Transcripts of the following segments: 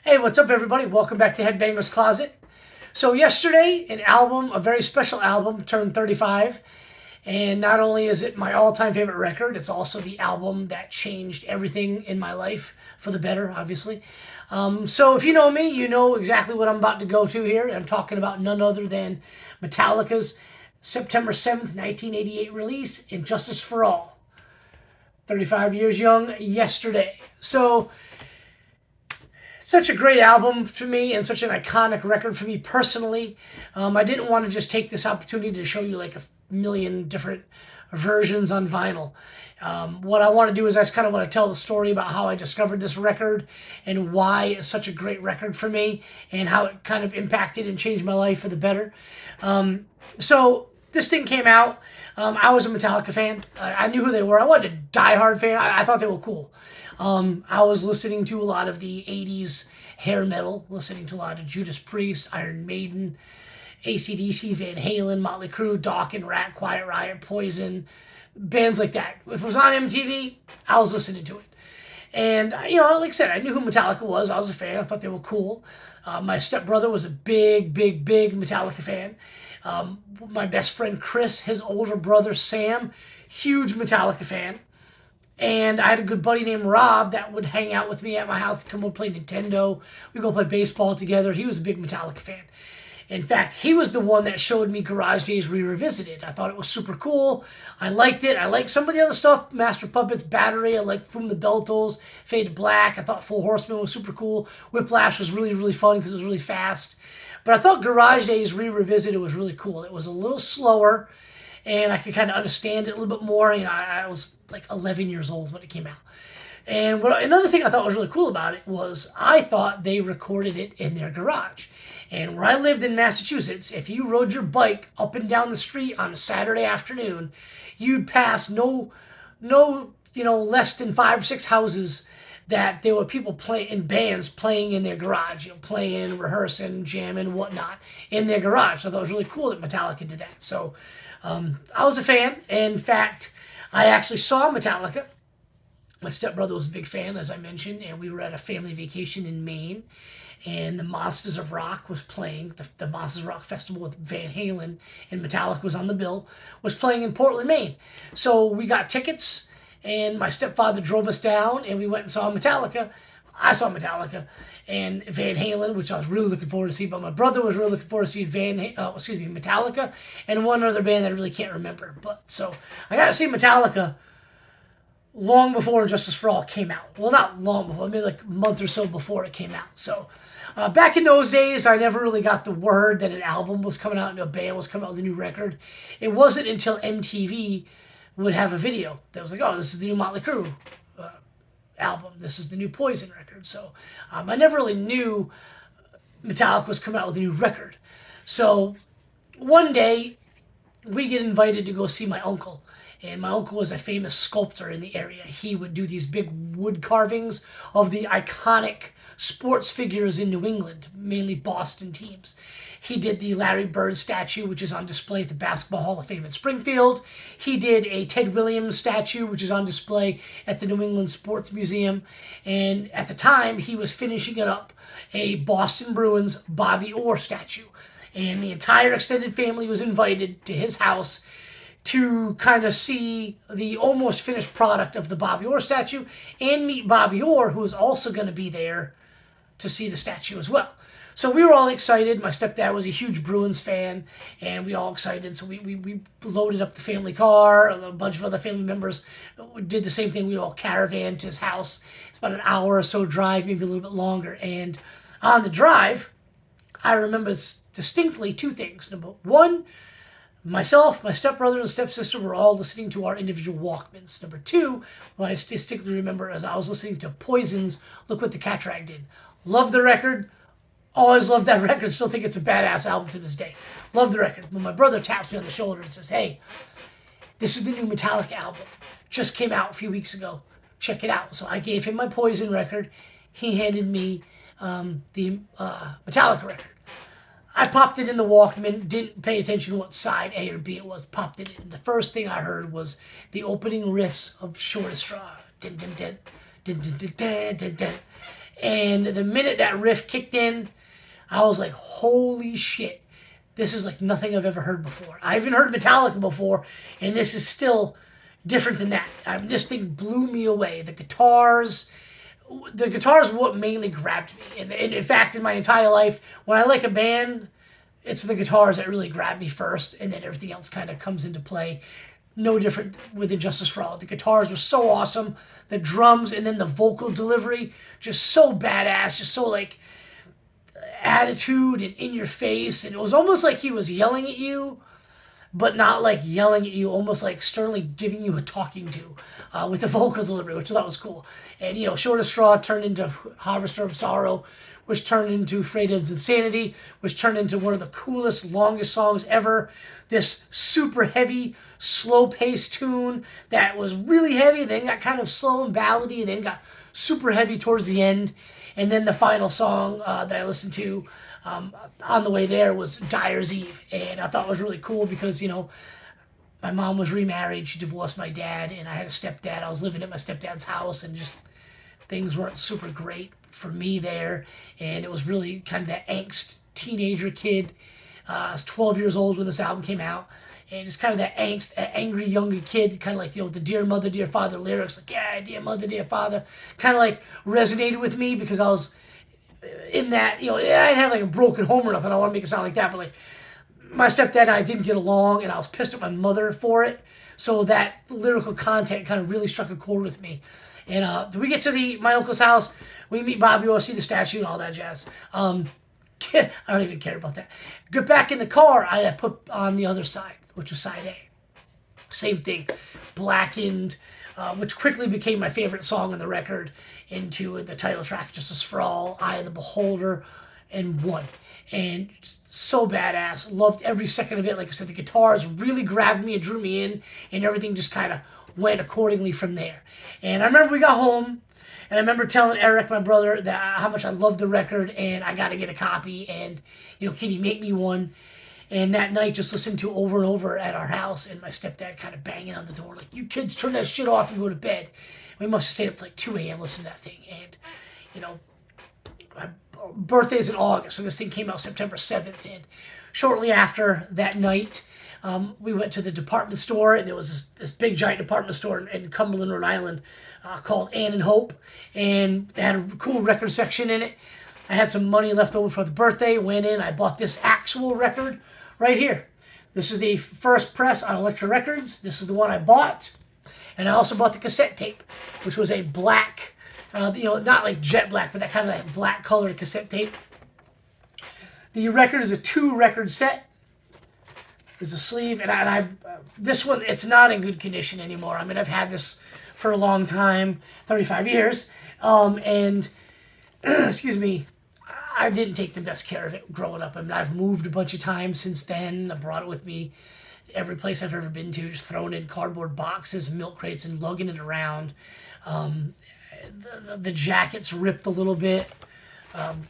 Hey, what's up, everybody? Welcome back to Headbanger's Closet. So, yesterday, a very special album, turned 35. And not only is it my all time favorite record, it's also the album that changed everything in my life for the better, obviously. So, if you know me, you know exactly what I'm about to go to here. I'm talking about none other than Metallica's September 7th, 1988 release, Injustice for All. 35 years young yesterday. So, such a great album for me and such an iconic record for me personally. I didn't want to just take this opportunity to show you like a million different versions on vinyl. What I want to do is I just kind of want to tell the story about how I discovered this record and why it's such a great record for me and how it kind of impacted and changed my life for the better. So this thing came out. I was a Metallica fan. I knew who they were. I wasn't a diehard fan. I thought they were cool. I was listening to a lot of the 80s hair metal, listening to a lot of Judas Priest, Iron Maiden, AC/DC, Van Halen, Motley Crue, Dawkins, Rat, Quiet Riot, Poison, bands like that. If it was on MTV, I was listening to it. And, like I said, I knew who Metallica was. I was a fan. I thought they were cool. My stepbrother was a big, big, big Metallica fan. My best friend Chris, his older brother Sam, huge Metallica fan. And I had a good buddy named Rob that would hang out with me at my house, come over play Nintendo. We'd go play baseball together. He was a big Metallica fan. In fact, he was the one that showed me Garage Days Re-Revisited. I thought it was super cool. I liked it. I liked some of the other stuff. Master Puppets, Battery. I liked From the Bell Tolls, Fade to Black. I thought Full Horseman was super cool. Whiplash was really, really fun because it was really fast. But I thought Garage Days Re-Revisited was really cool. It was a little slower, and I could kind of understand it a little bit more. I was like 11 years old when it came out. And another thing I thought was really cool about it was I thought they recorded it in their garage. And where I lived in Massachusetts, if you rode your bike up and down the street on a Saturday afternoon, you'd pass no less than 5 or 6 houses that there were people playing in bands playing in their garage, playing, rehearsing, jamming, whatnot in their garage. So I thought it was really cool that Metallica did that. So I was a fan. In fact, I actually saw Metallica. My stepbrother was a big fan, as I mentioned, and we were at a family vacation in Maine, and the Monsters of Rock was playing, the Monsters of Rock Festival with Van Halen, and Metallica was on the bill, was playing in Portland, Maine. So we got tickets, and my stepfather drove us down, and we went and saw Metallica. I saw Metallica and Van Halen, which I was really looking forward to see, but my brother was really looking forward to see Metallica, and one other band that I really can't remember. But so I got to see Metallica long before Injustice for All came out. Well, not long before, maybe like a month or so before it came out. So back in those days, I never really got the word that an album was coming out and a band was coming out with a new record. It wasn't until MTV would have a video that was like, oh, this is the new Motley Crue album. This is the new Poison record. So I never really knew Metallica was coming out with a new record. So one day, we get invited to go see my uncle. And my uncle was a famous sculptor in the area. He would do these big wood carvings of the iconic sports figures in New England, mainly Boston teams. He did the Larry Bird statue, which is on display at the Basketball Hall of Fame in Springfield. He did a Ted Williams statue, which is on display at the New England Sports Museum. And at the time, he was finishing up a Boston Bruins Bobby Orr statue. And the entire extended family was invited to his house to kind of see the almost finished product of the Bobby Orr statue and meet Bobby Orr, who was also going to be there to see the statue as well. So we were all excited. My stepdad was a huge Bruins fan, and we all excited. So we loaded up the family car. A bunch of other family members did the same thing. We all caravan to his house. It's about an hour or so drive, maybe a little bit longer. And on the drive, I remember distinctly two things. Number one, myself, my stepbrother, and stepsister were all listening to our individual Walkmans. Number two, what I distinctly remember is I was listening to Poison's Look What the Cat Drag Did. Love the record. Always loved that record. Still think it's a badass album to this day. Love the record. When my brother taps me on the shoulder and says, hey, this is the new Metallica album. Just came out a few weeks ago. Check it out. So I gave him my Poison record. He handed me the Metallica record. I popped it in the Walkman, didn't pay attention to what side A or B it was, popped it in. The first thing I heard was the opening riffs of Short Straw. Din, din, din, din, din, din, din, din, din. And the minute that riff kicked in, I was like, holy shit. This is like nothing I've ever heard before. I haven't heard Metallica before, and this is still different than that. This thing blew me away. The guitars what mainly grabbed me. And in fact, in my entire life, when I like a band, it's the guitars that really grab me first, and then everything else kind of comes into play. No different with Injustice for All. The guitars were so awesome. The drums and then the vocal delivery, just so badass, just so like attitude and in your face. And it was almost like he was yelling at you, but not like yelling at you, almost like sternly giving you a talking to with the vocal delivery, which I thought was cool. And, Short of Straw turned into Harvester of Sorrow, which turned into Freight of Insanity, which turned into one of the coolest, longest songs ever. This super heavy, slow-paced tune that was really heavy, then got kind of slow and ballady, and then got super heavy towards the end. And then the final song that I listened to on the way there was Dyer's Eve. And I thought it was really cool because, my mom was remarried. She divorced my dad, and I had a stepdad. I was living at my stepdad's house, and just things weren't super great for me there. And it was really kind of that angst teenager kid. I was 12 years old when this album came out. And just kind of that angst, that angry younger kid, kind of like, the Dear Mother, Dear Father lyrics, like, yeah, Dear Mother, Dear Father, kind of like resonated with me because I was in that, I didn't have like a broken home or nothing. I don't want to make it sound like that, but like my stepdad and I didn't get along, and I was pissed at my mother for it. So that lyrical content kind of really struck a chord with me. And we get to my uncle's house. We meet Bobby Orr, see the statue and all that jazz. I don't even care about that. Get back in the car, I put on The Other Side, which was side A. Same thing, Blackened, which quickly became my favorite song on the record, into the title track, Justice for All, Eye of the Beholder, and One. And so badass. Loved every second of it. Like I said, the guitars really grabbed me and drew me in, and everything just kind of went accordingly from there. And I remember we got home, and I remember telling Eric, my brother, that how much I loved the record, and I got to get a copy, and, can you make me one? And that night, just listened to it over and over at our house, and my stepdad kind of banging on the door, like, you kids turn that shit off and go to bed. We must have stayed up to like 2 a.m. listening to that thing. And, my birthday's in August, so this thing came out September 7th. And shortly after that night, we went to the department store, and there was this big, giant department store in Cumberland, Rhode Island, called Ann and Hope. And they had a cool record section in it. I had some money left over for the birthday, went in, I bought this actual record right here. This is the first press on Elektra Records. This is the one I bought. And I also bought the cassette tape, which was a black, not like jet black, but that kind of like black colored cassette tape. The record is a 2-record set. There's a sleeve, and I this one, it's not in good condition anymore. I mean, I've had this for a long time, 35 years, and excuse me, I didn't take the best care of it growing up. I mean, I've moved a bunch of times since then. I brought it with me every place I've ever been to, just throwing in cardboard boxes, milk crates, and lugging it around. The jacket's ripped a little bit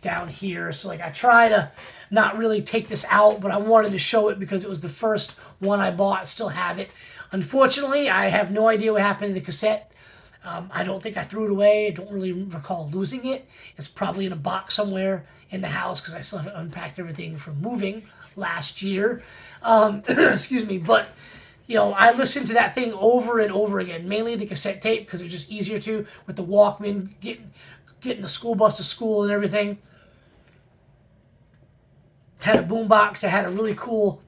down here, so like I try to not really take this out, but I wanted to show it because it was the first one I bought. Still have it. Unfortunately, I have no idea what happened to the cassette. I don't think I threw it away. I don't really recall losing it. It's probably in a box somewhere in the house because I still haven't unpacked everything from moving last year. Excuse me, but I listened to that thing over and over again, mainly the cassette tape because it was just easier to with the Walkman, getting the school bus to school and everything. Had a boombox that had a really cool,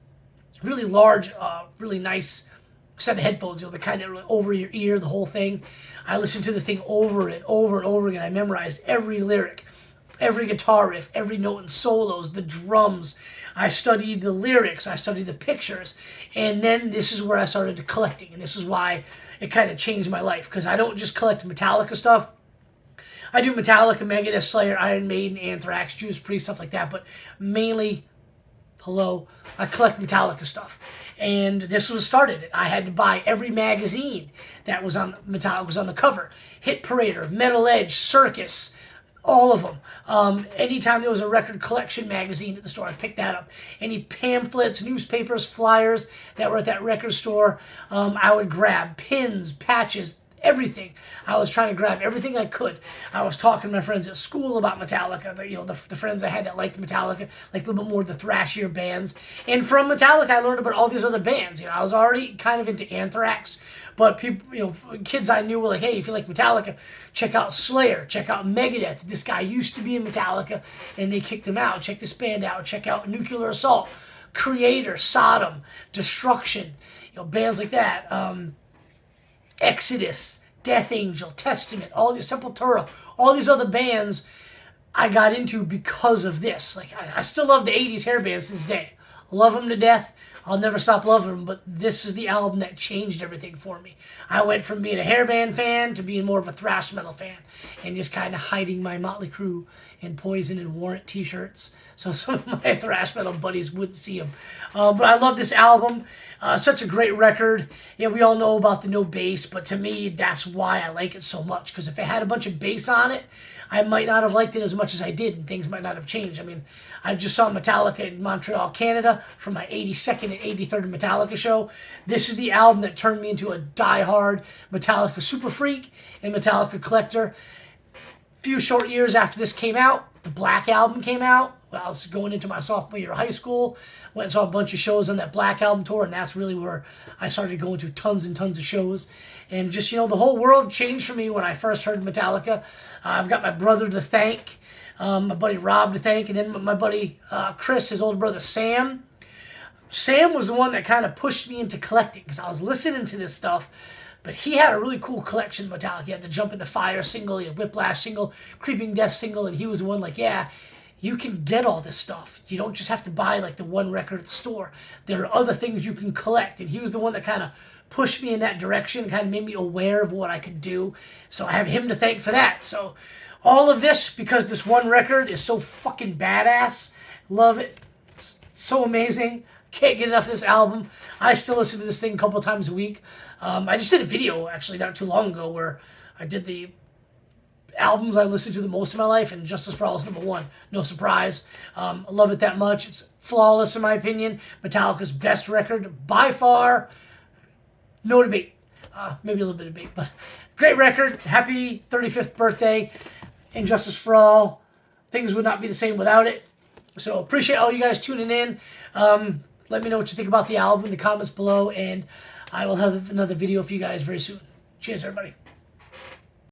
really large, really nice set of headphones, the kind that were over your ear, the whole thing. I listened to the thing over and over and over again. I memorized every lyric, every guitar riff, every note and solos, the drums. I studied the lyrics, I studied the pictures, and then this is where I started collecting, and this is why it kind of changed my life, because I don't just collect Metallica stuff. I do Metallica, Megadeth, Slayer, Iron Maiden, Anthrax, Judas Priest, stuff like that, but mainly, I collect Metallica stuff. And this was started. I had to buy every magazine that was on Metallica, was on the cover. Hit Parader, Metal Edge, Circus, all of them. Anytime there was a record collection magazine at the store, I picked that up. Any pamphlets, newspapers, flyers that were at that record store, I would grab. Pins, patches, everything. I was trying to grab everything I could. I was talking to my friends at school about Metallica. The friends I had that liked Metallica, like a little bit more the thrashier bands. And from Metallica, I learned about all these other bands. I was already kind of into Anthrax, but people, kids I knew were like, hey, if you like Metallica, check out Slayer, check out Megadeth. This guy used to be in Metallica, and they kicked him out. Check this band out. Check out Nuclear Assault, Creator, Sodom, Destruction. Bands like that. Exodus, Death Angel, Testament, all these Sepultura, all these other bands I got into because of this. Like I still love the 80s hair bands to this day. Love them to death. I'll never stop loving them, but this is the album that changed everything for me. I went from being a hairband fan to being more of a thrash metal fan, and just kind of hiding my Motley Crue and Poison and Warrant t-shirts so some of my thrash metal buddies wouldn't see them. But I love this album. Such a great record. We all know about the no bass, but to me, that's why I like it so much. Because if it had a bunch of bass on it, I might not have liked it as much as I did, and things might not have changed. I mean, I just saw Metallica in Montreal, Canada, for my 82nd and 83rd Metallica show. This is the album that turned me into a die-hard Metallica super freak and Metallica collector. A few short years after this came out, the Black Album came out. I was going into my sophomore year of high school. Went and saw a bunch of shows on that Black Album tour, and that's really where I started going to tons and tons of shows. And just, the whole world changed for me when I first heard Metallica. I've got my brother to thank, my buddy Rob to thank, and then my buddy Chris, his older brother Sam. Sam was the one that kind of pushed me into collecting, because I was listening to this stuff, but he had a really cool collection of Metallica. He had the Jump in the Fire single, he had Whiplash single, Creeping Death single, and he was the one like, yeah, you can get all this stuff. You don't just have to buy like the one record at the store. There are other things you can collect. And he was the one that kind of pushed me in that direction and kind of made me aware of what I could do. So I have him to thank for that. So all of this because this one record is so fucking badass. Love it. It's so amazing. Can't get enough of this album. I still listen to this thing a couple times a week. I just did a video actually not too long ago where I did the albums I listened to the most in my life, and Justice for All is number one. No surprise. I love it that much. It's flawless in my opinion. Metallica's best record by far. No debate. Maybe a little bit of debate, but great record. Happy 35th birthday. And Justice for All. Things would not be the same without it. So appreciate all you guys tuning in. Let me know what you think about the album in the comments below, and I will have another video for you guys very soon. Cheers, everybody.